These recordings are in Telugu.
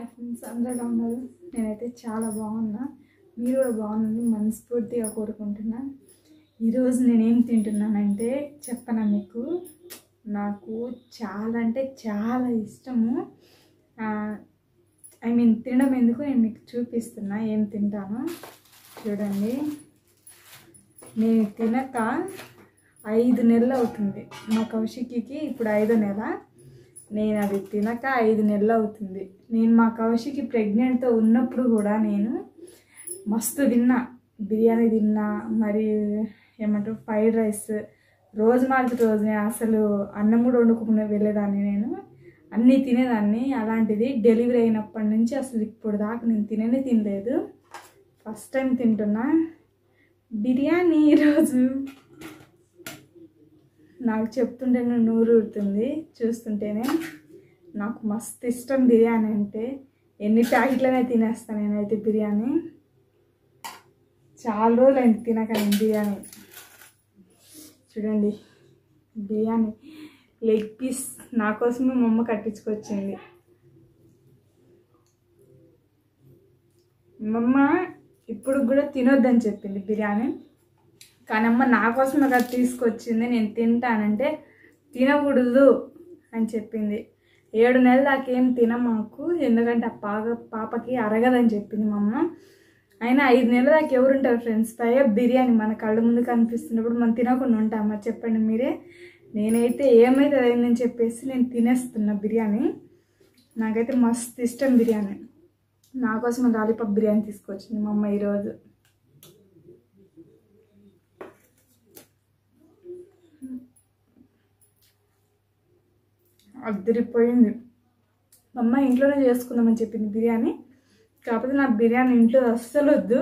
హాయ్ ఫ్రెండ్స్, అందరూ ఎలా ఉన్నారు? నేనైతే చాలా బాగున్నా. మీరు కూడా బాగుందని మనస్ఫూర్తిగా కోరుకుంటున్నా. ఈరోజు నేనేం తింటున్నానంటే చెప్పనా మీకు. నాకు చాలా అంటే చాలా ఇష్టము. తినడం ఎందుకు నేను మీకు చూపిస్తున్నా ఏం తింటాను చూడండి. నేను తినక 5 నెలలు అవుతుంది. మా కౌశికి ఇప్పుడు 5వ నెల. నేను అది తినక 5 నెలలు అవుతుంది. నేను మా కౌశికి ప్రెగ్నెంట్తో ఉన్నప్పుడు కూడా నేను మస్తు తిన్నా. బిర్యానీ తిన్నా, మరి ఏమంటారు ఫ్రైడ్ రైస్, రోజు మార్చి రోజు నేను అసలు అన్నం కూడా వండుకుని వెళ్ళేదాన్ని. నేను అన్నీ తినేదాన్ని. అలాంటిది డెలివరీ అయినప్పటి నుంచి అసలు ఇప్పుడు దాకా నేను తినలేదు. ఫస్ట్ టైం తింటున్నా బిర్యానీ. ఈరోజు నాకు చెప్తుంటే నూరు ఊరుతుంది చూస్తుంటేనే. నాకు మస్తు ఇష్టం బిర్యానీ అంటే. ఎన్ని ప్యాకెట్లనే తినేస్తాను నేనైతే బిర్యానీ. చాలా రోజులు అయింది తినక నేను బిర్యానీ. చూడండి బిర్యానీ లెగ్ పీస్ నా కోసమే మా అమ్మ కట్టించుకొచ్చింది. మా అమ్మ ఇప్పుడు కూడా తినొద్దని చెప్పింది బిర్యానీ, కానీ అమ్మ నా కోసమే కదా తీసుకొచ్చింది. నేను తింటానంటే తినకూడదు అని చెప్పింది. 7 నెలల దాకా ఏం తినమాకు, ఎందుకంటే ఆ పాపకి అరగదని చెప్పింది మా అమ్మ. అయినా 5 నెలల దాకా ఎవరుంటారు ఫ్రెండ్స్? పైగా బిర్యానీ మన కళ్ళ ముందు కనిపిస్తున్నప్పుడు మనం తినకుండా ఉంటామా చెప్పండి మీరే. నేనైతే ఏమైతే అయిందని చెప్పేసి నేను తినేస్తున్నా బిర్యానీ. నాకైతే మస్తు ఇష్టం బిర్యానీ. నా కోసం లాలీపాప్ బిర్యానీ తీసుకొచ్చింది మా అమ్మ ఈరోజు. అదిరిపోయింది. మా అమ్మ ఇంట్లోనే చేసుకుందామని చెప్పింది బిర్యానీ. కాకపోతే నాకు బిర్యానీ ఇంట్లో అస్సలు వద్దు,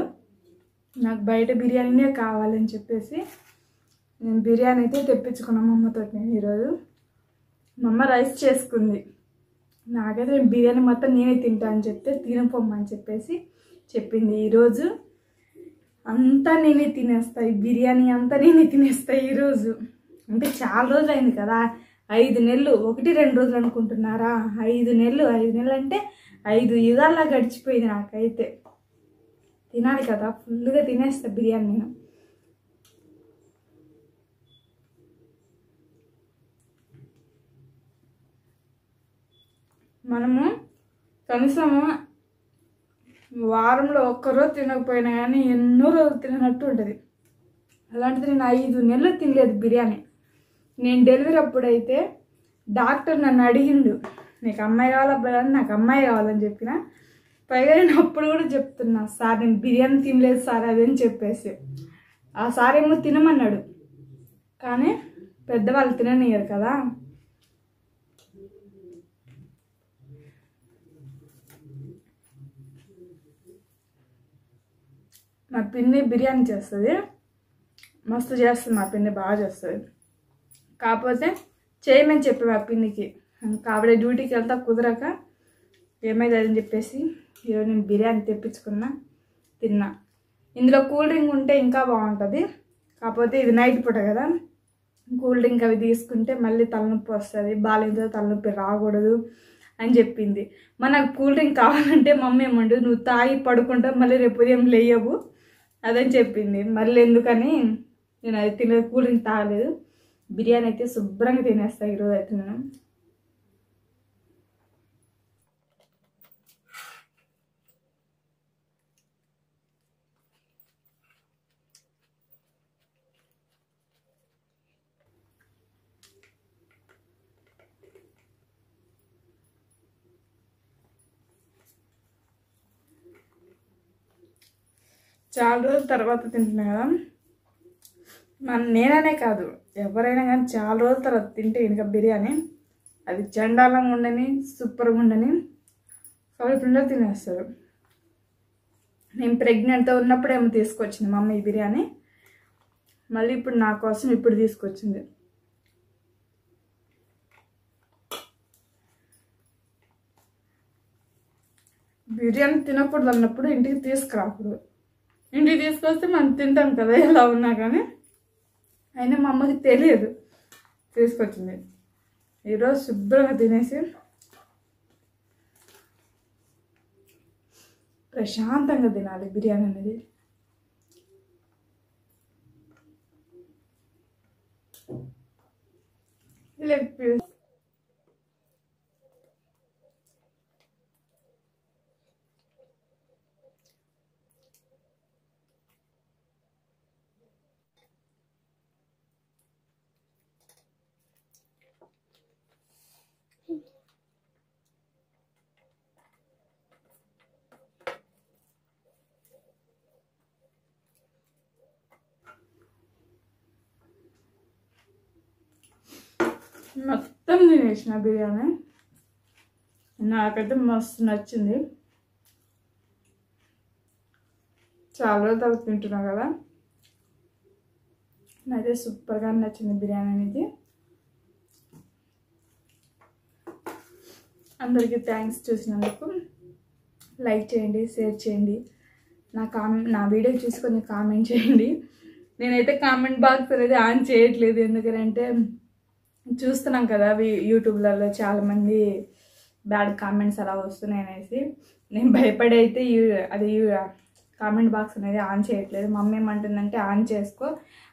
నాకు బయట బిర్యానీనే కావాలని చెప్పేసి నేను బిర్యానీ అయితే తెప్పించుకున్నాను మా అమ్మతో. నేను ఈరోజు మా అమ్మ రైస్ చేసుకుంది. నాకైతే నేను బిర్యానీ మొత్తం నేనే తింటా అని చెప్తే తినపోమ్మని చెప్పేసి చెప్పింది. ఈరోజు అంతా నేనే తినేస్తా, ఈ బిర్యానీ అంతా నేనే తినేస్తా ఈరోజు. అంటే చాలా రోజులు అయింది కదా, 5 నెలలు, 1-2 రోజులు అనుకుంటున్నారా? 5 నెలలు. 5 నెలలు అంటే 5 యుగాల్లా గడిచిపోయింది. నాకైతే తినాలి కదా, ఫుల్గా తినేస్తా బిర్యానీ నేను. మనము కనీసము వారంలో ఒక్కరోజు తినకపోయినా కానీ ఎన్నో రోజులు తినట్టు ఉంటుంది. అలాంటిది నేను 5 నెలలు తినలేదు బిర్యానీ. నేను డెలివరీ అప్పుడైతే డాక్టర్ నన్ను అడిగిండు, నీకు అమ్మాయి కావాలా అబ్బాయి? నాకు అమ్మాయి కావాలని చెప్పిన. పైగా నేను అప్పుడు కూడా చెప్తున్నా, సార్ నేను బిర్యానీ తినలేదు సార్ అదని చెప్పేసి. ఆ సార్ ఏమో తినమన్నాడు, కానీ పెద్దవాళ్ళు తిననియరు కదా. మా పిన్ని బిర్యానీ చేస్తుంది, మస్తు చేస్తుంది. మా పిన్ని బాగా చేస్తుంది. కాకపోతే చేయమని చెప్పి మా పిన్నికి, ఆవిడ డ్యూటీకి వెళ్తా కుదరక ఏమైందని చెప్పేసి ఈరోజు నేను బిర్యానీ తెప్పించుకున్నా, తిన్నా. ఇందులో కూల్ డ్రింక్ ఉంటే ఇంకా బాగుంటుంది. కాకపోతే ఇది నైట్ పూట కదా, కూల్ డ్రింక్ అవి తీసుకుంటే మళ్ళీ తలనొప్పి వస్తుంది, బాగాలేదో తలనొప్పి రాకూడదు అని చెప్పింది. నాకు కూల్ డ్రింక్ కావాలంటే మమ్మీ ఏమంటుంది, నువ్వు తాగి పడుకుంటావు మళ్ళీ రేపు ఉదయం లేయవు అదని చెప్పింది. మళ్ళీ ఎందుకని నేను అది కూల్ డ్రింక్ తాగలేదు. బిర్యానీ అయితే శుభ్రంగా తినేస్తాను ఈరోజు అయితే నేను. చాలా రోజుల తర్వాత తింటున్నా కదా, నేననే కాదు ఎవరైనా కానీ చాలా రోజుల తర్వాత తింటే ఇంకా బిర్యానీ అది చండాలంగా ఉండని సూపర్గా ఉండని కడుపులో తినేస్తారు. నేను ప్రెగ్నెంట్తో ఉన్నప్పుడు ఏమో తీసుకొచ్చింది మా అమ్మ ఈ బిర్యానీ, మళ్ళీ ఇప్పుడు నా కోసం ఇప్పుడు తీసుకొచ్చింది. బిర్యానీ తినకూడదు అన్నప్పుడు ఇంటికి తీసుకురాకూడదు. ఇంటికి తీసుకొస్తే మనం తింటాం కదా ఎలా ఉన్నా కానీ. అయినా మా అమ్మకి తెలియదు తీసుకొచ్చింది. ఈరోజు శుభ్రంగా తినేసి ప్రశాంతంగా తినాలి బిర్యానీ అనేది. లెగ్ పీస్ మొత్తం తినేసిన బిర్యానీ. నాకైతే మస్తు నచ్చింది. చాలా రోజుల తర్వాత తింటున్నా కదా, నాకైతే సూపర్గా నచ్చింది బిర్యానీ అనేది. అందరికీ థ్యాంక్స్. చూసినందుకు లైక్ చేయండి, షేర్ చేయండి, నా వీడియో చూసి కొంచెం కామెంట్ చేయండి. నేనైతే కామెంట్ బాక్స్ అనేది ఆన్ చేయట్లేదు, ఎందుకంటే చూస్తున్నాం కదా యూట్యూబ్లలో చాలామంది బ్యాడ్ కామెంట్స్ అలా వస్తున్నాయి అనేసి నేను భయపడి అయితే అది కామెంట్ బాక్స్ అనేది ఆన్ చేయట్లేదు. మమ్మీ ఏమంటుందంటే ఆన్ చేసుకో,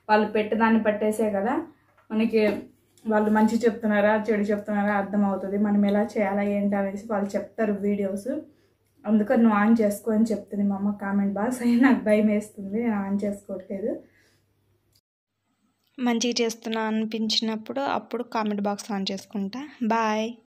వాళ్ళు పెట్టేదాన్ని పట్టేసే కదా మనకి వాళ్ళు మంచి చెప్తున్నారా చెడు చెప్తున్నారా అర్థమవుతుంది, మనం ఎలా చేయాలా ఏంటి అనేసి వాళ్ళు చెప్తారు వీడియోస్. అందుకని నువ్వు ఆన్ చేసుకో అని చెప్తుంది మా అమ్మ కామెంట్ బాక్స్. అయినా నాకు భయం వేస్తుంది, నేను ఆన్ చేసుకోవట్లేదు. మంచిగా చేస్తున్నా అనిపించినప్పుడు అప్పుడు కామెంట్ బాక్స్ ఆన్ చేసుకుంటా. బాయ్.